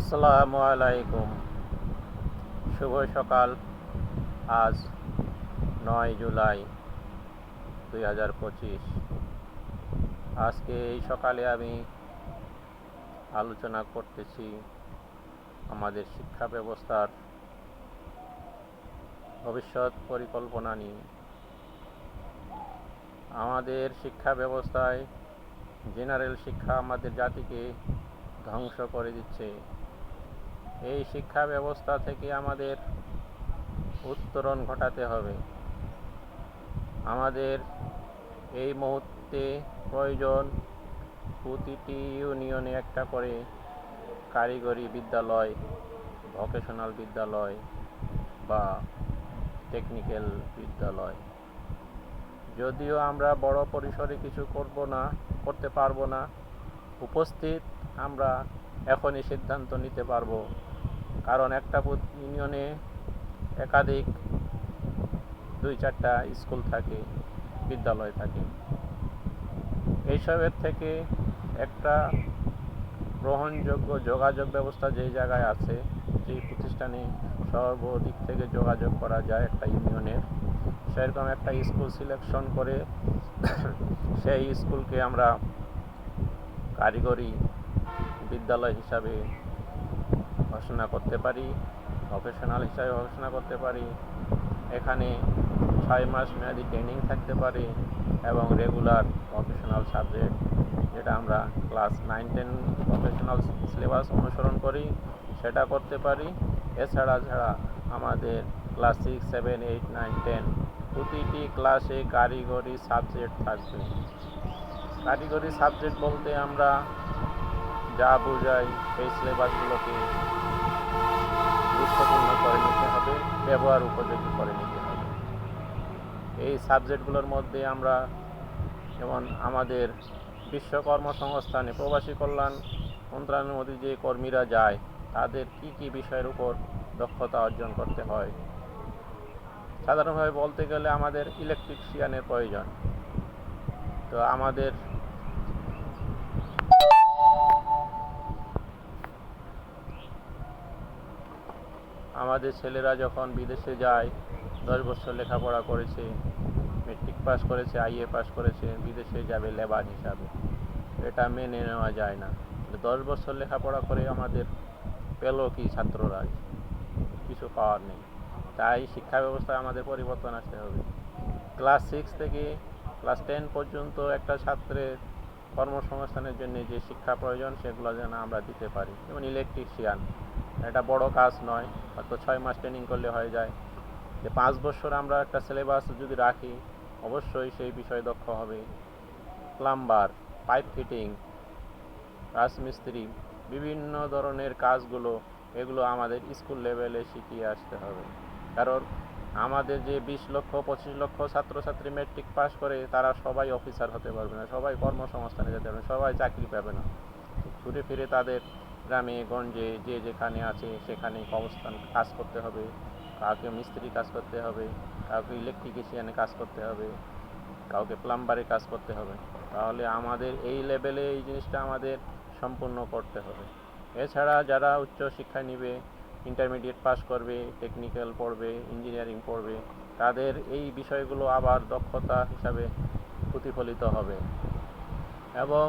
আসসালামু আলাইকুম। শুভ সকাল। আজ 9 জুলাই 2025। আজকে এই সকালে আমি আলোচনা করতেছি আমাদের শিক্ষা ব্যবস্থার ভবিষ্যৎ পরিকল্পনা নিয়ে। আমাদের শিক্ষা ব্যবস্থায় জেনারেল শিক্ষা আমাদের জাতিকে ধ্বংস করে দিচ্ছে। এই শিক্ষা ব্যবস্থা থেকে আমাদের উত্তরণ ঘটাতে হবে। আমাদের এই মুহূর্তে প্রয়োজন প্রতিটি ইউনিয়নে একটা করে কারিগরি বিদ্যালয়, ভোকেশনাল বিদ্যালয় বা টেকনিক্যাল বিদ্যালয়। যদিও আমরা বড় পরিসরে কিছু করতে পারবো না, উপস্থিত আমরা এখনই সিদ্ধান্ত নিতে পারবো, কারণ একটা ইউনিয়নে একাধিক 2-4টা স্কুল থাকে, বিদ্যালয় থাকে। এইসবের থেকে একটা গ্রহণযোগ্য যোগাযোগ ব্যবস্থা যেই জায়গায় আছে, যেই প্রতিষ্ঠানে সর্বদিক থেকে যোগাযোগ করা যায় একটা ইউনিয়নের, সেরকম একটা স্কুল সিলেকশন করে সেই স্কুলকে আমরা কারিগরি বিদ্যালয় হিসাবে ঘোষণা করতে পারি, প্রফেশনাল হিসাবে ঘোষণা করতে পারি। এখানে 6 মাস মেয়াদি ট্রেনিং থাকতে পারে এবং রেগুলার প্রফেশনাল সাবজেক্ট, যেটা আমরা ক্লাস 9-10 প্রফেশনাল সিলেবাস অনুসরণ করি, সেটা করতে পারি। এছাড়া আমাদের ক্লাস 6, 7, 8, 9, 10 প্রতিটি ক্লাসে কারিগরি সাবজেক্ট থাকবে। কারিগরি সাবজেক্ট বলতে আমরা যা বোঝাই, সেই সিলেবাসগুলোকে গুরুত্বপূর্ণ করে নিতে হবে, ব্যবহার উপযোগী করে নিতে হবে। এই সাবজেক্টগুলোর মধ্যে আমরা যেমন আমাদের বিশ্ব কর্মসংস্থানে প্রবাসী কল্যাণ মন্ত্রণালয়ের মধ্যে যে কর্মীরা যায়, তাদের কি কি বিষয়ের উপর দক্ষতা অর্জন করতে হয়। সাধারণভাবে বলতে গেলে আমাদের ইলেকট্রিশিয়ানের প্রয়োজন। তো আমাদের ছেলেরা যখন বিদেশে যায়, 10 বছর লেখাপড়া করেছে, মেট্রিক পাস করেছে, আইএ পাস করেছে, বিদেশে যাবে লেবার হিসাবে, এটা মেনে নেওয়া যায় না। 10 বছর লেখাপড়া করে আমাদের পেল কি ছাত্ররা? কিছু পাওয়ার নেই। তাই শিক্ষা ব্যবস্থায় আমাদের পরিবর্তন আসতে হবে। ক্লাস 6 থেকে ক্লাস 10 পর্যন্ত একটা ছাত্রের কর্মসংস্থানের জন্য যে শিক্ষা প্রয়োজন, সেগুলো যেন আমরা দিতে পারি। যেমন ইলেকট্রিশিয়ান, এটা বড় কাজ নয়, হয়তো 6 মাস ট্রেনিং করলে হয়ে যায়। যে 5 বছর আমরা একটা সিলেবাস যদি রাখি, অবশ্যই সেই বিষয়ে দক্ষ হবে। প্লাম্বার, পাইপ ফিটিং, রাজমিস্ত্রি, বিভিন্ন ধরনের কাজগুলো, এগুলো আমাদের স্কুল লেভেলে শিখিয়ে আসতে হবে। কারণ আমাদের যে 20 লক্ষ 25 লক্ষ ছাত্রছাত্রী মেট্রিক পাস করে, তারা সবাই অফিসার হতে পারবে না, সবাই কর্মসংস্থানে যেতে পারবে না, সবাই চাকরি পাবে না। ঘুরে ফিরে তাদের গ্রামে গঞ্জে যে যেখানে আছে সেখানে অবস্থান কাজ করতে হবে। কাউকে মিস্ত্রি কাজ করতে হবে, কাউকে ইলেকট্রিশিয়ানে কাজ করতে হবে, কাউকে প্লাম্বারে কাজ করতে হবে। তাহলে আমাদের এই লেভেলে এই জিনিসটা আমাদের সম্পূর্ণ করতে হবে। এছাড়া যারা উচ্চ শিক্ষায় নিবে, ইন্টারমিডিয়েট পাস করবে, টেকনিক্যাল পড়বে, ইঞ্জিনিয়ারিং পড়বে, তাদের এই বিষয়গুলো আবার দক্ষতা হিসাবে প্রতিফলিত হবে। এবং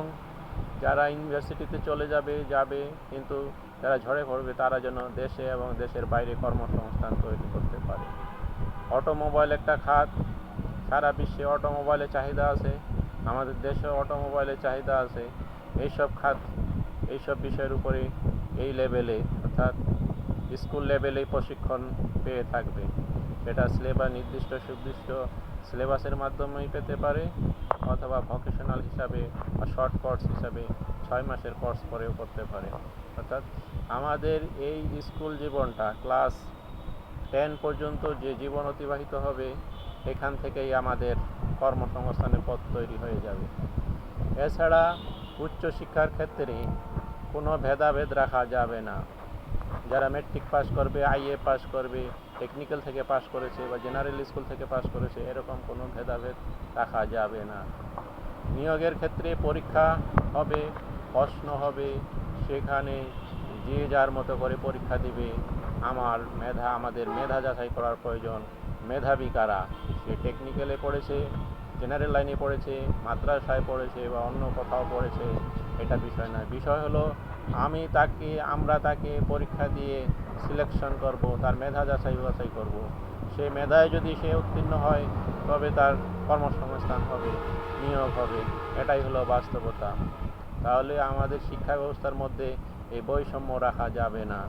যারা ইউনিভার্সিটিতে চলে যাবে, কিন্তু যারা ঝরে পড়বে, তারা যেন দেশে এবং দেশের বাইরে কর্মসংস্থান তৈরি করতে পারে। অটোমোবাইল একটা খাত, সারা বিশ্বে অটোমোবাইলের চাহিদা আছে, আমাদের দেশে অটোমোবাইলের চাহিদা আছে। এইসব বিষয়ের উপরে এই লেভেলে, অর্থাৎ স্কুল লেভেলেই প্রশিক্ষণ পেয়ে থাকবে। সেটা নির্দিষ্ট সুনির্দিষ্ট সিলেবাসের মাধ্যমেই পেতে পারে, অথবা ভোকেশনাল হিসাবে বা শর্ট কোর্স হিসাবে 6 মাসের কোর্স করেও করতে পারে। অর্থাৎ আমাদের এই স্কুল জীবনটা ক্লাস 10 পর্যন্ত যে জীবন অতিবাহিত হবে, এখান থেকেই আমাদের কর্মসংস্থানের পথ তৈরি হয়ে যাবে। এছাড়া উচ্চশিক্ষার ক্ষেত্রে কোনো ভেদাভেদ রাখা যাবে না। যারা মেট্রিক পাস করবে, আইএ পাস করবে, টেকনিক্যাল থেকে পাস করেছে বা জেনারেল স্কুল থেকে পাস করেছে, এরকম কোনো ভেদাভেদ রাখা যাবে না। নিয়োগের ক্ষেত্রে পরীক্ষা হবে, প্রশ্ন হবে, সেখানে যে যার মতো করে পরীক্ষা দিবে। আমাদের মেধা যাচাই করার প্রয়োজন। মেধাবী কারা? সে টেকনিক্যালে পড়েছে, জেনারেল লাইনে পড়েছে, মাদ্রাসায় পড়েছে বা অন্য কোথাও পড়েছে, এটা বিষয় না। বিষয় হলো আমরা তাকে পরীক্ষা দিয়ে সিলেকশন করব, তার মেধা বাছাই করব। সে মেধায় যদি সে উত্তীর্ণ হয় তবে তার কর্মসংস্থান হবে, নিয়োগ হবে। এটাই হলো বাস্তবতা। তাহলে আমাদের শিক্ষা ব্যবস্থার মধ্যে এই বৈষম্য রাখা যাবে না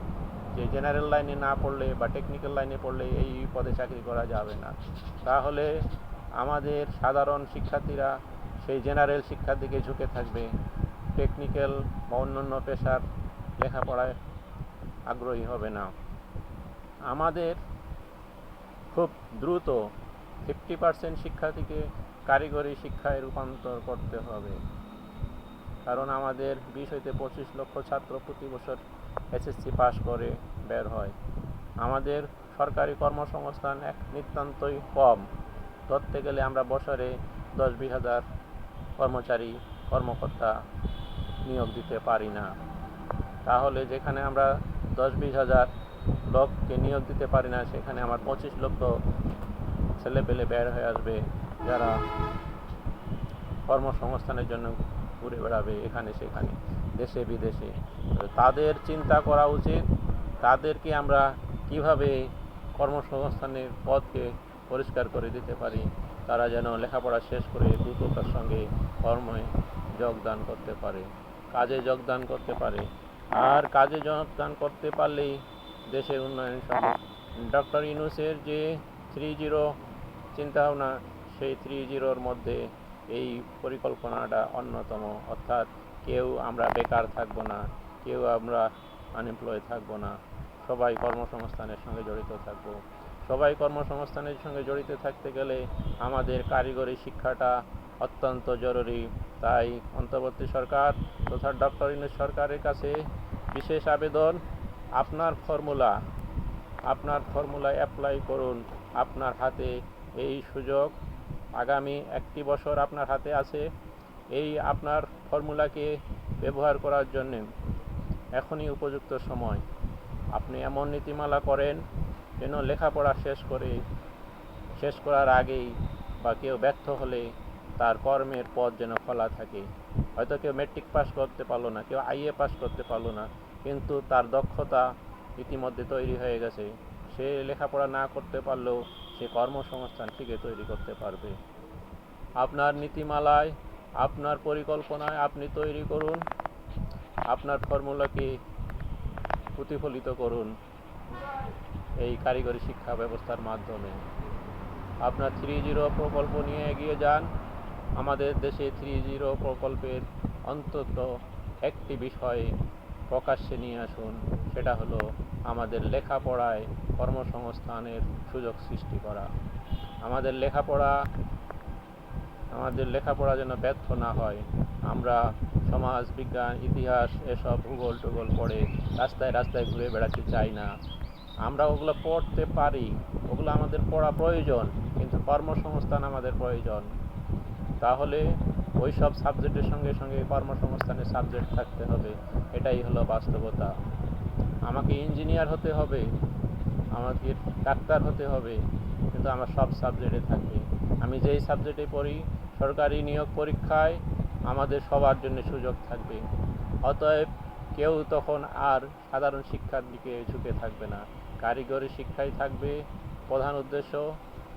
যে জেনারেল লাইনে না পড়লে বা টেকনিক্যাল লাইনে পড়লে এই পদে চাকরি করা যাবে না। তাহলে আমাদের সাধারণ শিক্ষার্থীরা সেই জেনারেল শিক্ষার দিকে ঝুঁকে থাকবে, টেকনিক্যাল বা অন্যান্য পেশার লেখাপড়ায় আগ্রহী হবে না। আমাদের খুব দ্রুত 50% শিক্ষার্থীকে কারিগরি শিক্ষায় রূপান্তর করতে হবে। কারণ আমাদের 20 হইতে 25 লক্ষ ছাত্র প্রতি বছর এসএসসি পাস করে বের হয়। আমাদের সরকারি কর্মসংস্থান নিতান্তই কম। ধরতে গেলে আমরা বছরে 10-20 হাজার কর্মকর্তা নিয়োগ দিতে পারি না। তাহলে যেখানে আমরা 10-20 হাজার লোককে নিয়োগ দিতে পারি না, সেখানে আমার 25 লক্ষ ছেলেপেলে বের হয়ে আসবে যারা কর্মসংস্থানের জন্য ঘুরে বেড়াবে এখানে সেখানে, দেশে বিদেশে। তাদের চিন্তা করা উচিত, তাদেরকে আমরা কিভাবে কর্মসংস্থানের পথকে পরিষ্কার করে দিতে পারি। তারা যেন লেখাপড়া শেষ করে দ্রুততার সঙ্গে কর্মে যোগদান করতে পারে, কাজে যোগদান করতে পারে। আর কাজে যোগদান করতে পারলেই দেশের উন্নয়ন সম্ভব। ডক্টর ইউনূসের যে 3-0 চিন্তাভাবনা, সেই 3-0-র মধ্যে এই পরিকল্পনাটা অন্যতম। অর্থাৎ আমরা বেকার থাকবো না, আমরা আনএমপ্লয় থাকবো না, সবাই কর্মসংস্থানের সঙ্গে জড়িত থাকবো। সবাই কর্মসংস্থানের সঙ্গে জড়িত থাকতে গেলে আমাদের কারিগরি শিক্ষাটা অত্যন্ত জরুরি। তাই অন্তর্বর্তী সরকার তথা ডক্টর ইউনূস সরকারের কাছে বিশেষ আবেদন, আপনার ফর্মুলায় অ্যাপ্লাই করুন। আপনার হাতে এই সুযোগ, আগামী 1 বছর আপনার হাতে আছে। এই আপনার ফর্মুলাকে ব্যবহার করার জন্য এখনই উপযুক্ত সময়। আপনি এমন নীতিমালা করেন যেন লেখাপড়া শেষ করার আগেই বা কেউ ব্যর্থ হলে তার কর্মের পথ যেন খোলা থাকে। হয়তো কেউ মেট্রিক পাস করতে পারলো না, কেউ আইএ পাস করতে পারলো না, কিন্তু তার দক্ষতা ইতিমধ্যে তৈরি হয়ে গেছে। সে লেখাপড়া না করতে পারলেও সে কর্মসংস্থান ঠিকই তৈরি করতে পারবে। আপনার নীতিমালায়, আপনার পরিকল্পনায় আপনি তৈরি করুন, আপনার ফর্মুলাকে প্রতিফলিত করুন এই কারিগরি শিক্ষা ব্যবস্থার মাধ্যমে। আপনার 3-0 প্রকল্প নিয়ে এগিয়ে যান। আমাদের দেশে 3-0 প্রকল্পের অন্তত একটি বিষয় প্রকাশ্যে নিয়ে আসুন, সেটা হলো আমাদের লেখাপড়ায় কর্মসংস্থানের সুযোগ সৃষ্টি করা। আমাদের লেখাপড়া যেন ব্যর্থ না হয়। আমরা সমাজ বিজ্ঞান, ইতিহাস, এসব ভূগোল টুগোল পড়ে রাস্তায় ঘুরে বেড়াতে চাই না। আমরা ওগুলো পড়তে পারি, ওগুলো আমাদের পড়া প্রয়োজন, কিন্তু কর্মসংস্থান আমাদের প্রয়োজন। তাহলে ওই সব সাবজেক্টের সঙ্গে সঙ্গে কর্মসংস্থানের সাবজেক্ট থাকতে হবে। এটাই হলো বাস্তবতা। আমাকে ইঞ্জিনিয়ার হতে হবে, আমাকে ডাক্তার হতে হবে, কিন্তু আমার সব সাবজেক্টে থাকবে। আমি যেই সাবজেক্টে পড়ি, সরকারি নিয়োগ পরীক্ষায় আমাদের সবার জন্য সুযোগ থাকবে। অতএব কেউ তখন আর সাধারণ শিক্ষার দিকে ঝুঁকে থাকবে না, কারিগরি শিক্ষাই থাকবে প্রধান উদ্দেশ্য।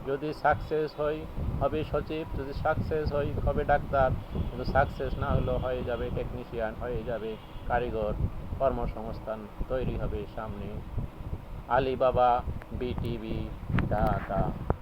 যদি সাকসেস হই হবে সচিব, যদি সাকসেস হই হবে ডাক্তার, কিন্তু সাকসেস না হলেও হয়ে যাবে টেকনিশিয়ান, হয়ে যাবে কারিগর। কর্মসংস্থান তৈরি হবে সামনে। আলী বাবা, বিটিভি, ঢাকা।